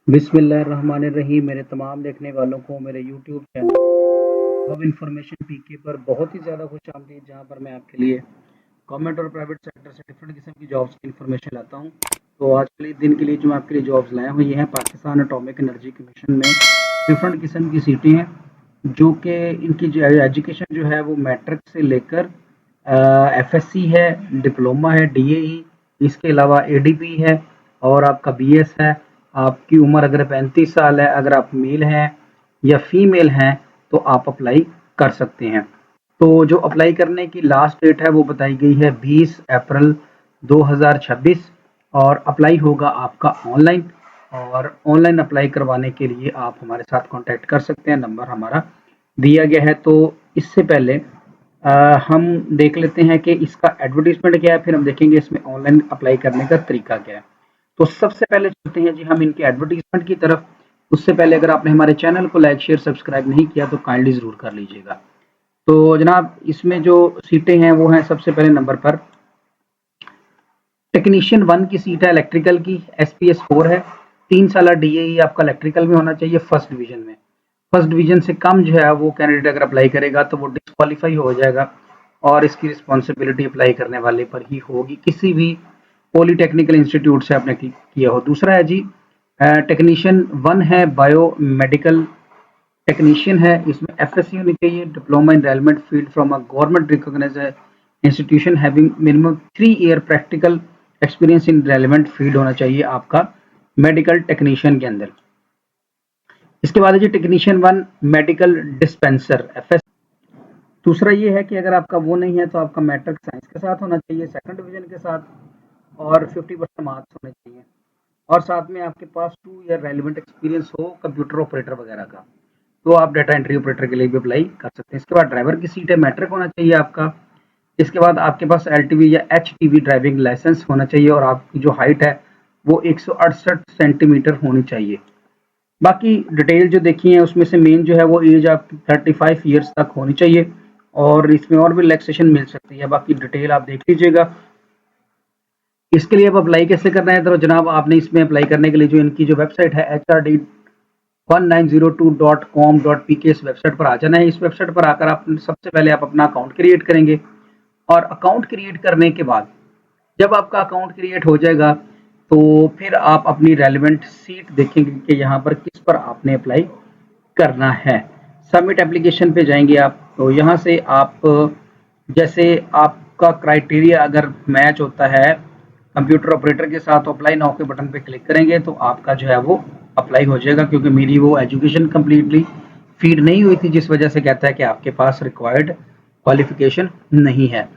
बिस्मिल्लाहिर्रहमानिर्रहीम। मेरे तमाम देखने वालों को मेरे यूट्यूब चैनल अब इंफॉर्मेशन पीके पर बहुत ही ज़्यादा खुश आमदीद, जहाँ पर मैं आपके लिए गवर्नमेंट और प्राइवेट सेक्टर से डिफरेंट किस्म की जॉब्स की इन्फॉर्मेशन लाता हूँ। तो आज के लिए दिन के लिए जो मैं आपके लिए जॉब्स लाया हूँ, ये हैं पाकिस्तान एटॉमिक एनर्जी कमीशन में डिफरेंट किस्म की सीटें हैं, जो कि इनकी जो एजुकेशन जो है वो मैट्रिक से लेकर एफएससी है, डिप्लोमा है, डीएई, इसके अलावा एडीपी है और आपका बीएस है। आपकी उम्र अगर 35 साल है, अगर आप मेल हैं या फीमेल हैं तो आप अप्लाई कर सकते हैं। तो जो अप्लाई करने की लास्ट डेट है वो बताई गई है 20 अप्रैल 2026 और अप्लाई होगा आपका ऑनलाइन। और ऑनलाइन अप्लाई करवाने के लिए आप हमारे साथ कांटेक्ट कर सकते हैं, नंबर हमारा दिया गया है। तो इससे पहले हम देख लेते हैं कि इसका एडवर्टीजमेंट क्या है, फिर हम देखेंगे इसमें ऑनलाइन अप्लाई करने का तरीका क्या है। तो सबसे पहले चलते हैं जी हम इनके एडवर्टीजमेंट की तरफ। उससे पहले अगर आपने हमारे चैनल को लाइक शेयर सब्सक्राइब नहीं किया तो काइंडली ज़रूर कर लीजिएगा। तो जनाब, इसमें जो सीटें हैं वो हैं, सबसे पहले नंबर पर टेक्नीशियन 1 की सीट है इलेक्ट्रिकल की, एसपीएस 4 है, 3 साल डीएई आपका इलेक्ट्रिकल में होना चाहिए फर्स्ट डिवीजन में। फर्स्ट डिवीजन से कम जो है वो कैंडिडेट अगर अप्लाई करेगा तो वो डिस्क्वालीफाई हो जाएगा और इसकी रिस्पॉन्सिबिलिटी अप्लाई करने वाले पर ही होगी, किसी भी पॉलीटेक्निकल इंस्टीट्यूट से आपने किया हो। दूसरा है जी टेक्नीशियन 1 है बायो मेडिकल टेक्नीशियन है, इसमें एफएससी होनी चाहिए, diploma in relevant field from a government recognized institution having minimum 3 year practical experience in relevant field होना चाहिए आपका मेडिकल टेक्नीशियन के अंदर। इसके बाद है जी टेक्नीशियन 1 मेडिकल डिस्पेंसर एफएस। दूसरा ये है कि अगर आपका वो नहीं है तो आपका मैट्रिक साइंस के साथ होना चाहिए, सेकंड डिवीजन के साथ, और 50% मार्क्स होने चाहिए, और साथ में आपके पास 2 ईयर रेलिवेंट एक्सपीरियंस हो कंप्यूटर ऑपरेटर वगैरह का, तो आप डाटा एंट्री ऑपरेटर के लिए भी अप्लाई कर सकते हैं। इसके बाद ड्राइवर की सीट है, मैट्रिक होना चाहिए आपका। इसके बाद आपके पास एलटीवी या एचटीवी ड्राइविंग लाइसेंस होना चाहिए और आपकी जो हाइट है वो 168 सेंटीमीटर होनी चाहिए। बाकी डिटेल जो देखी है उसमें से मेन जो है वो एज आपकी 35 ईयर्स तक होनी चाहिए और इसमें और भी रिलैक्सेशन मिल सकती है, बाकी डिटेल आप देख लीजिएगा। इसके लिए अब अप्लाई कैसे करना है, तो जनाब आपने इसमें अप्लाई करने के लिए जो इनकी जो वेबसाइट है HRD1902.com.pk, इस वेबसाइट पर आ जाना है। इस वेबसाइट पर आकर आप सबसे पहले आप अपना अकाउंट क्रिएट करेंगे और अकाउंट क्रिएट करने के बाद जब आपका अकाउंट क्रिएट हो जाएगा तो फिर आप अपनी रेलेवेंट सीट देखेंगे कि यहाँ पर किस पर आपने अप्लाई करना है। सबमिट एप्लीकेशन पे जाएंगे आप, तो यहाँ से आप जैसे आपका क्राइटेरिया अगर मैच होता है कंप्यूटर ऑपरेटर के साथ, तो अप्लाई नाउ के बटन पे क्लिक करेंगे तो आपका जो है वो अप्लाई हो जाएगा, क्योंकि मेरी वो एजुकेशन कम्प्लीटली फीड नहीं हुई थी, जिस वजह से कहता है कि आपके पास रिक्वायर्ड क्वालिफिकेशन नहीं है।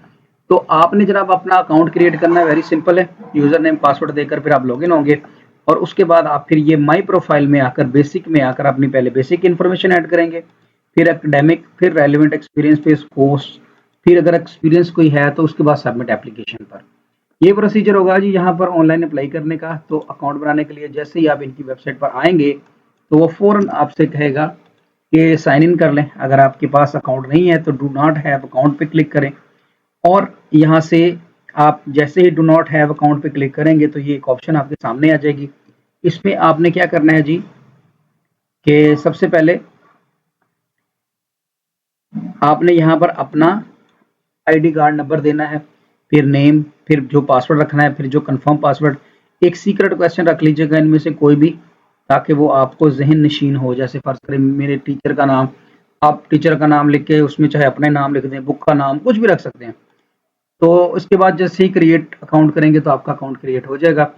तो आपने जनाब अपना अकाउंट क्रिएट करना है, वेरी सिंपल है, यूजर नेम पासवर्ड देकर फिर आप लॉगिन होंगे और उसके बाद आप फिर ये माई प्रोफाइल में आकर बेसिक में आकर अपनी पहले बेसिक इन्फॉर्मेशन ऐड करेंगे, फिर एकेडमिक, फिर रेलिवेंट एक्सपीरियंस, फिर कोर्स, फिर अगर एक्सपीरियंस कोई है तो उसके बाद सबमिट एप्लीकेशन पर। ये प्रोसीजर होगा जी यहाँ पर ऑनलाइन अप्लाई करने का। तो अकाउंट बनाने के लिए जैसे ही आप इनकी वेबसाइट पर आएंगे तो वो फ़ौरन आपसे कहेगा कि साइन इन कर लें। अगर आपके पास अकाउंट नहीं है तो डू नॉट हैव अकाउंट पे क्लिक करें और यहाँ से आप जैसे ही डू नॉट हैव अकाउंट पे क्लिक करेंगे तो ये एक ऑप्शन आपके सामने आ जाएगी। इसमें आपने क्या करना है जी कि सबसे पहले आपने यहाँ पर अपना आईडी कार्ड नंबर देना है, फिर नेम, फिर जो पासवर्ड रखना है, फिर जो कंफर्म पासवर्ड। एक सीक्रेट क्वेश्चन रख लीजिएगा इनमें से कोई भी, ताकि वो आपको जहन नशीन हो। जैसे फर्ज करें मेरे टीचर का नाम, आप टीचर का नाम लिख के उसमें चाहे अपने नाम लिख दें, बुक का नाम, कुछ भी रख सकते हैं। तो उसके बाद जैसे ही क्रिएट अकाउंट करेंगे तो आपका अकाउंट क्रिएट हो जाएगा।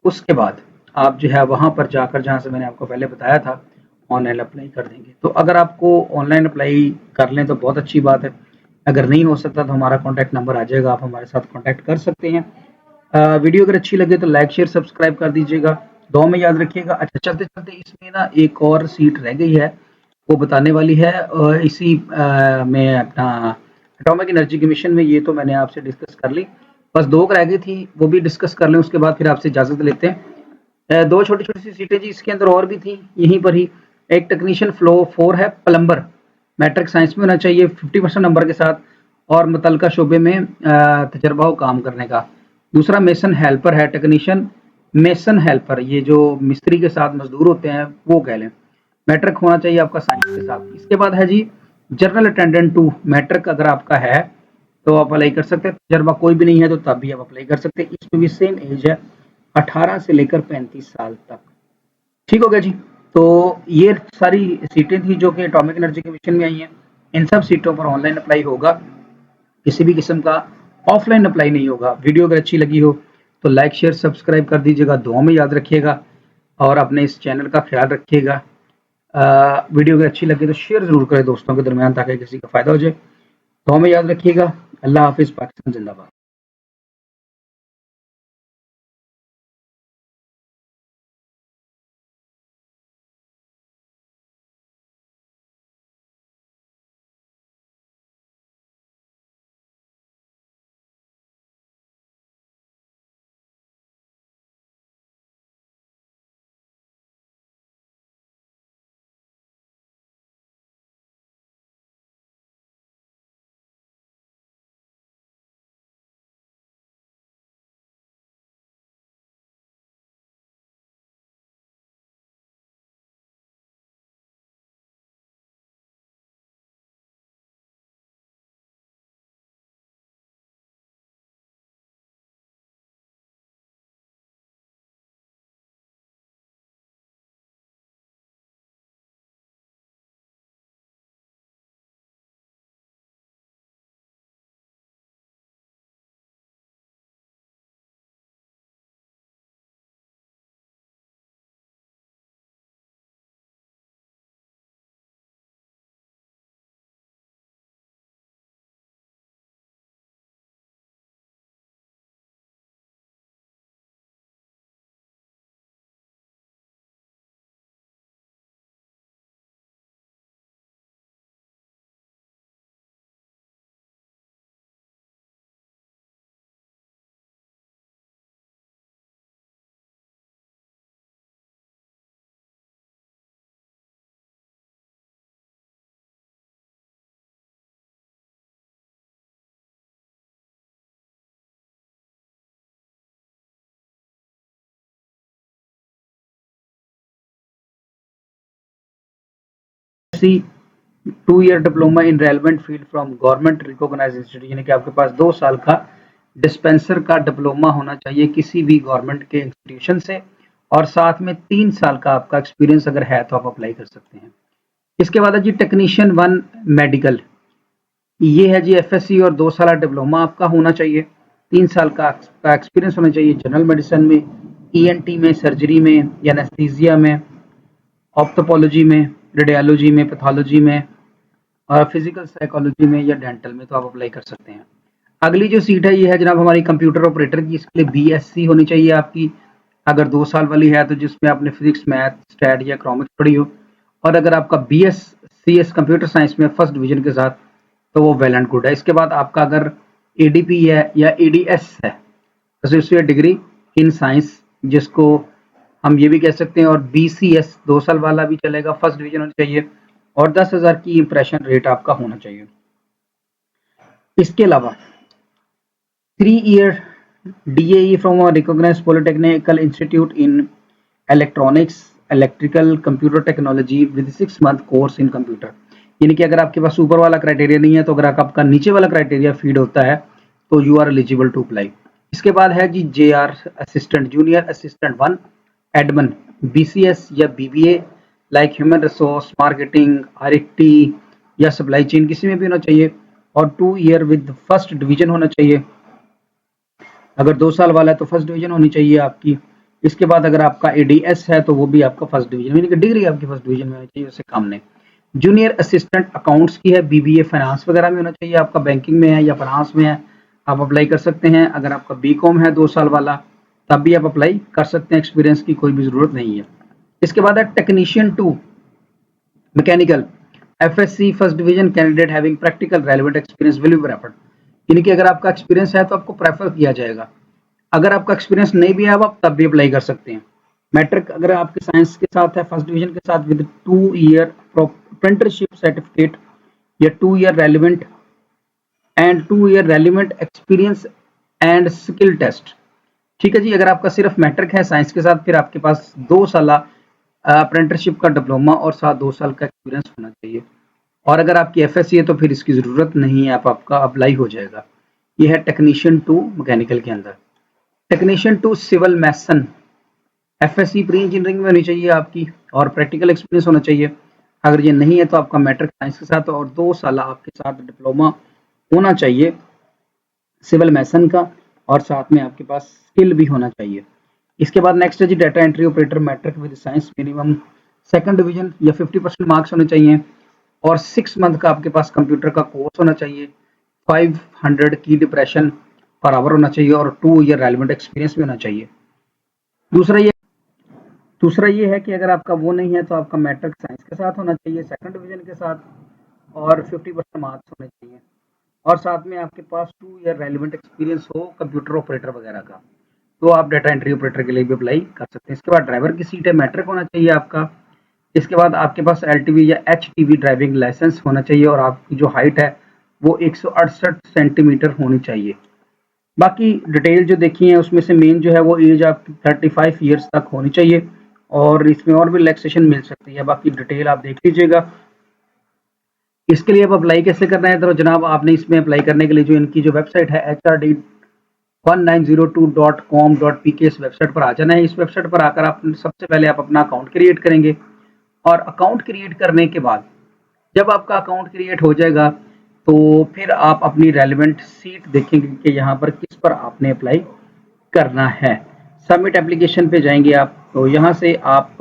उसके बाद आप जो है वहाँ पर जाकर, जहाँ से मैंने आपको पहले बताया था, ऑनलाइन अप्लाई कर देंगे। तो अगर आपको ऑनलाइन अप्लाई कर लें तो बहुत अच्छी बात है, अगर नहीं हो सकता तो हमारा कॉन्टैक्ट नंबर आ जाएगा, आप हमारे साथ कॉन्टैक्ट कर सकते हैं। वीडियो अगर अच्छी लगे तो लाइक शेयर सब्सक्राइब कर दीजिएगा, दुआ में याद रखिएगा। अच्छा, चलते चलते इसमें ना एक और सीट रह गई है, वो बताने वाली है इसी में अपना एटॉमिक एनर्जी कमीशन में। ये तो मैंने आपसे डिस्कस कर ली, बस 2 रह गई थी, वो भी डिस्कस कर लें, उसके बाद फिर आपसे इजाज़त लेते हैं। 2 छोटी-छोटी सी सीटें जी इसके अंदर और भी थी यहीं पर ही। एक टेक्नीशियन फ्लो 4 है प्लम्बर, मैट्रिक साइंस में होना चाहिए 50% नंबर के साथ और मुतलका शोबे में तजर्बा हो काम करने का। दूसरा मेसन हेल्पर है टेक्नीशियन मेसन हेल्पर, ये जो मिस्त्री के साथ मजदूर होते हैं वो कह लें। मैट्रिक होना चाहिए आपका साइंस के साथ। इसके बाद है जी जनरल अटेंडेंट टू। मैट्रिक अगर आपका है तो आप अप्लाई कर सकते हैं, तजर्बा कोई भी नहीं है तो तब भी आप अप्लाई कर सकते हैं। इसमें भी सेम एज है, 18 से लेकर 35 साल तक। ठीक हो गया जी। तो ये सारी सीटें थी जो कि एटॉमिक एनर्जी कमीशन में आई हैं। इन सब सीटों पर ऑनलाइन अप्लाई होगा, किसी भी किस्म का ऑफलाइन अप्लाई नहीं होगा। वीडियो अगर अच्छी लगी हो तो लाइक शेयर सब्सक्राइब कर दीजिएगा, दुआ में याद रखिएगा और अपने इस चैनल का ख्याल रखिएगा। वीडियो अगर अच्छी लगे तो शेयर जरूर करें दोस्तों के दरमियान ताकि किसी का फायदा हो जाए। दुआ में याद रखिएगा। अल्लाह हाफिज। पाकिस्तान जिंदाबाद। सी 2 year diploma in relevant field from government recognized institute, यानी कि आपके पास 2 साल का डिस्पेंसर का डिप्लोमा होना चाहिए किसी भी गवर्नमेंट के इंस्टीट्यूशन से, और साथ में 3 साल का आपका एक्सपीरियंस अगर है तो आप अप्लाई कर सकते हैं। इसके बाद है जी टेक्नीशियन 1 मेडिकल। ये है जी एफएससी और 2 साल डिप्लोमा आपका होना चाहिए। 3 साल का एक्सपीरियंस होना चाहिए जनरल मेडिसिन में, ईएनटी में, सर्जरी में या एनेस्थीसिया में, ऑप्थोपोलॉजी में, रेडियोलॉजी में, पैथोलॉजी में और फिजिकल साइकोलॉजी में या डेंटल में तो आप अप्लाई कर सकते हैं। अगली जो सीट है ये है जनाब हमारी कंप्यूटर ऑपरेटर की। इसके लिए बीएससी होनी चाहिए आपकी, अगर 2 साल वाली है तो जिसमें आपने फिजिक्स, मैथ, स्टैट या इकोनॉमिक्स पढ़ी हो। और अगर आपका बीएस सीएस कंप्यूटर साइंस में फर्स्ट डिवीजन के साथ तो वो वेल एंड गुड है। इसके बाद आपका अगर एडीपी है या एडीएस है, एसोसिएट डिग्री इन साइंस, जिसको हम ये भी कह सकते हैं, और बीसीएस 2 साल वाला भी चलेगा, फर्स्ट डिवीजन होनी चाहिए और 10,000 की इंप्रेशन रेट आपका होना चाहिए। इसके अलावा 3 year DAE from a recognized polytechnical institute in electronics, electrical, computer technology with 6 month course in computer. यानी कि अगर आपके पास ऊपर वाला क्राइटेरिया नहीं है तो अगर आपका नीचे वाला क्राइटेरिया फीड होता है तो you are eligible to apply. इसके बाद है जी JR assistant, junior assistant 1 admin, BCS या BBA like human resource, marketing, RT या सप्लाई चेन, किसी में भी होना चाहिए और 2 ईयर विद फर्स्ट डिवीजन होना चाहिए। अगर 2 साल वाला है तो फर्स्ट डिवीजन होनी चाहिए आपकी। इसके बाद अगर आपका एडीएस है तो वो भी आपका फर्स्ट डिवीजन, यानी कि डिग्री आपकी फर्स्ट डिवीजन में होनी चाहिए, उससे कम नहीं। जूनियर असिस्टेंट अकाउंट्स की है, बीबीए फाइनेंस वगैरह में होना चाहिए, आपका बैंकिंग में है या फाइनेंस में है आप अप्लाई कर सकते हैं। अगर आपका बीकॉम है 2 साल वाला तब भी आप अप्लाई कर सकते हैं, एक्सपीरियंस की कोई भी जरूरत नहीं है। इसके बाद है technician 2 mechanical, FSc first division candidate having practical relevant experience will be preferred, यानी कि अगर आपका एक्सपीरियंस है तो आपको प्रेफर किया जाएगा। अगर आपका एक्सपीरियंस नहीं भी है आप तब भी अप्लाई कर सकते हैं। मैट्रिक अगर आपके साइंस के साथ है फर्स्ट डिवीजन के साथ विद 2 ईयर अप्रेंटिसशिप सर्टिफिकेट या 2 year relevant and 2 year relevant experience and skill test. ठीक है जी। अगर आपका सिर्फ मैट्रिक है साइंस के साथ, फिर आपके पास 2 साल अप्रेंटिसशिप का डिप्लोमा और साथ 2 साल का एक्सपीरियंस होना चाहिए। और अगर आपकी एफएससी है तो फिर इसकी ज़रूरत नहीं है, आपका अप्लाई हो जाएगा। ये है टेक्नीशियन टू मैकेनिकल के अंदर। Technician two civil mason, FSC pre engineering में होनी चाहिए आपकी और प्रैक्टिकल एक्सपीरियंस होना चाहिए। अगर ये नहीं है तो आपका मैट्रिक साइंस के साथ और 2 साल आपके साथ डिप्लोमा होना चाहिए सिविल मैसन का, और साथ में आपके पास स्किल भी होना चाहिए। इसके बाद नेक्स्ट है जी data entry operator matric with science, minimum second division या 50% मार्क्स होने चाहिए और 6 मंथ का आपके पास कंप्यूटर का कोर्स होना चाहिए। 500 की डिप्रेशन पर आवर होना चाहिए और 2 ईयर रेलिवेंट एक्सपीरियंस भी होना चाहिए। दूसरा ये दूसरा ये है कि अगर आपका वो नहीं है तो आपका मैट्रिक साइंस के साथ होना चाहिए, सेकंड डिवीजन के साथ और 50% मार्क्स होने चाहिए और साथ में आपके पास 2 ईयर रेलिवेंट एक्सपीरियंस हो कंप्यूटर ऑपरेटर वगैरह का, तो आप डाटा एंट्री ऑपरेटर के लिए भी अप्लाई कर सकते हैं। इसके बाद ड्राइवर की सीट है, मैट्रिक होना चाहिए आपका। इसके बाद आपके पास एलटीवी या एचटीवी ड्राइविंग लाइसेंस होना चाहिए और आपकी जो हाइट है वो 168 सेंटीमीटर होनी चाहिए। बाकी डिटेल जो देखी है उसमें से मेन जो है वो एज आपकी 35 ईयर्स तक होनी चाहिए और इसमें और भी रिलैक्सेशन मिल सकती है, बाकी डिटेल आप देख लीजिएगा। इसके लिए अब अप्लाई कैसे करना है, तो जनाब आपने इसमें अप्लाई करने के लिए जो इनकी जो वेबसाइट है HRD1902.com.pk, इस वेबसाइट पर आ जाना है। इस वेबसाइट पर आकर आप सबसे पहले आप अपना अकाउंट क्रिएट करेंगे और अकाउंट क्रिएट करने के बाद जब आपका अकाउंट क्रिएट हो जाएगा तो फिर आप अपनी रेलिवेंट सीट देखेंगे कि यहाँ पर किस पर आपने अप्लाई करना है। सबमिट एप्लीकेशन पे जाएंगे आप, तो यहाँ से आप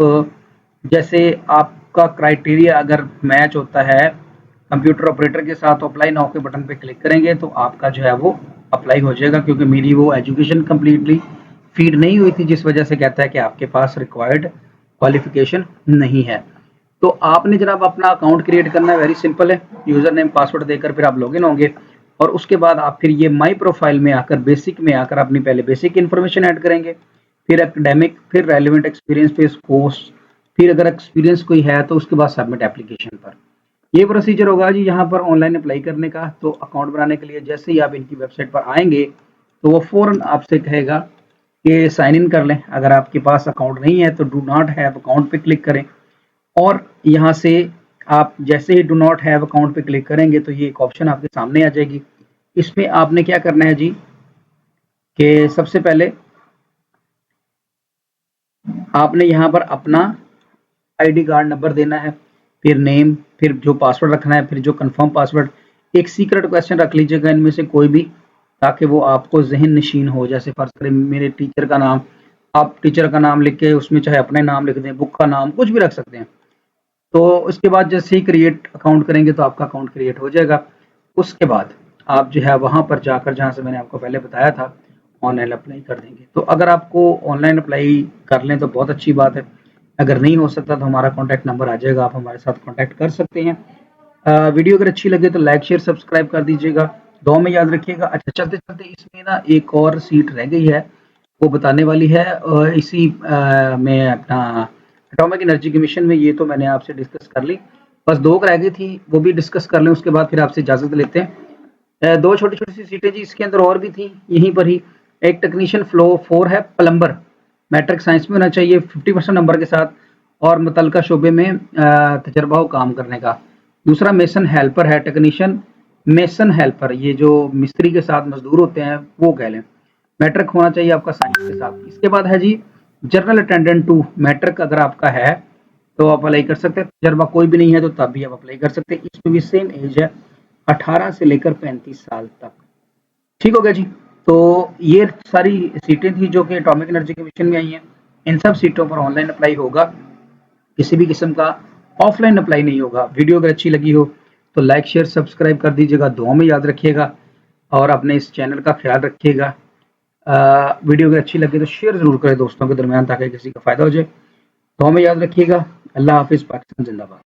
जैसे आपका क्राइटेरिया अगर मैच होता है कंप्यूटर ऑपरेटर के साथ, अप्लाई नाउ के बटन पे क्लिक करेंगे तो आपका जो है वो अप्लाई हो जाएगा। क्योंकि मेरी वो एजुकेशन कम्प्लीटली फीड नहीं हुई थी, जिस वजह से कहता है कि आपके पास रिक्वायर्ड क्वालिफिकेशन नहीं है। तो आपने जनाब अपना अकाउंट क्रिएट करना है, वेरी सिंपल है। यूजर नेम पासवर्ड देकर फिर आप लॉगिन होंगे और उसके बाद आप फिर ये माई प्रोफाइल में आकर बेसिक में आकर अपनी पहले बेसिक इन्फॉर्मेशन ऐड करेंगे, फिर एकेडमिक, फिर रेलिवेंट एक्सपीरियंस पे कोर्स, फिर अगर एक्सपीरियंस कोई है तो उसके बाद सबमिट एप्लीकेशन पर। ये प्रोसीजर होगा जी यहाँ पर ऑनलाइन अप्लाई करने का। तो अकाउंट बनाने के लिए जैसे ही आप इनकी वेबसाइट पर आएंगे तो वो फौरन आपसे कहेगा कि साइन इन कर लें। अगर आपके पास अकाउंट नहीं है तो डू नॉट हैव अकाउंट पे क्लिक करें और यहाँ से आप जैसे ही डू नॉट हैव अकाउंट पे क्लिक करेंगे तो ये एक ऑप्शन आपके सामने आ जाएगी। इसमें आपने क्या करना है जी कि सबसे पहले आपने यहाँ पर अपना आईडी कार्ड नंबर देना है, फिर नेम, फिर जो पासवर्ड रखना है, फिर जो कंफर्म पासवर्ड। एक सीक्रेट क्वेश्चन रख लीजिएगा इनमें से कोई भी, ताकि वो आपको जहन नशीन हो। जैसे फर्ज करें मेरे टीचर का नाम, आप टीचर का नाम लिख के उसमें चाहे अपने नाम लिख दें, बुक का नाम, कुछ भी रख सकते हैं। तो उसके बाद जैसे ही क्रिएट अकाउंट करेंगे तो आपका अकाउंट क्रिएट हो जाएगा। उसके बाद आप जो है वहाँ पर जाकर जहाँ से मैंने आपको पहले बताया था ऑनलाइन अप्लाई कर देंगे। तो अगर आपको ऑनलाइन अप्लाई कर लें तो बहुत अच्छी बात है, अगर नहीं हो सकता तो हमारा कॉन्टैक्ट नंबर आ जाएगा, आप हमारे साथ कॉन्टैक्ट कर सकते हैं। वीडियो अगर अच्छी लगे तो लाइक शेयर सब्सक्राइब कर दीजिएगा, दुआ में याद रखिएगा। अच्छा चलते चलते इसमें ना एक और सीट रह गई है, वो बताने वाली है इसी में अपना एटॉमिक एनर्जी कमीशन में। ये तो मैंने आपसे डिस्कस कर ली, बस 2 रह गई थी, वो भी डिस्कस कर लें उसके बाद फिर आपसे इजाज़त लेते हैं। 2 छोटी-छोटी सी सीटें जी इसके अंदर और भी थी यहीं पर ही। एक टेक्नीशियन फ्लो 4 है, प्लम्बर, मैट्रिक साइंस में होना चाहिए 50% नंबर के साथ और मुतल्लिका शोबे में तजर्बा हो काम करने का। दूसरा मेसन हेल्पर है, टेक्नीशियन मेसन हेल्पर, ये जो मिस्त्री के साथ मजदूर होते हैं वो कह लें। मैट्रिक होना चाहिए आपका साइंस के साथ। इसके बाद है जी जनरल अटेंडेंट 2, मैट्रिक अगर आपका है तो आप अप्लाई कर सकते हैं, तजर्बा कोई भी नहीं है तो तब भी आप अप्लाई कर सकते हैं। इसमें भी सेम एज है 18 से लेकर 35 साल तक। ठीक हो गया जी। तो ये सारी सीटें थी जो कि एटॉमिक एनर्जी कमीशन में आई हैं। इन सब सीटों पर ऑनलाइन अप्लाई होगा, किसी भी किस्म का ऑफलाइन अप्लाई नहीं होगा। वीडियो अगर अच्छी लगी हो तो लाइक शेयर सब्सक्राइब कर दीजिएगा, दुआ में याद रखिएगा और अपने इस चैनल का ख्याल रखिएगा। वीडियो अगर अच्छी लगे तो शेयर ज़रूर करें दोस्तों के दरमियान ताकि किसी का फ़ायदा हो जाए। दुआ में याद रखिएगा। अल्लाह हाफिज़। पाकिस्तान जिंदाबाद।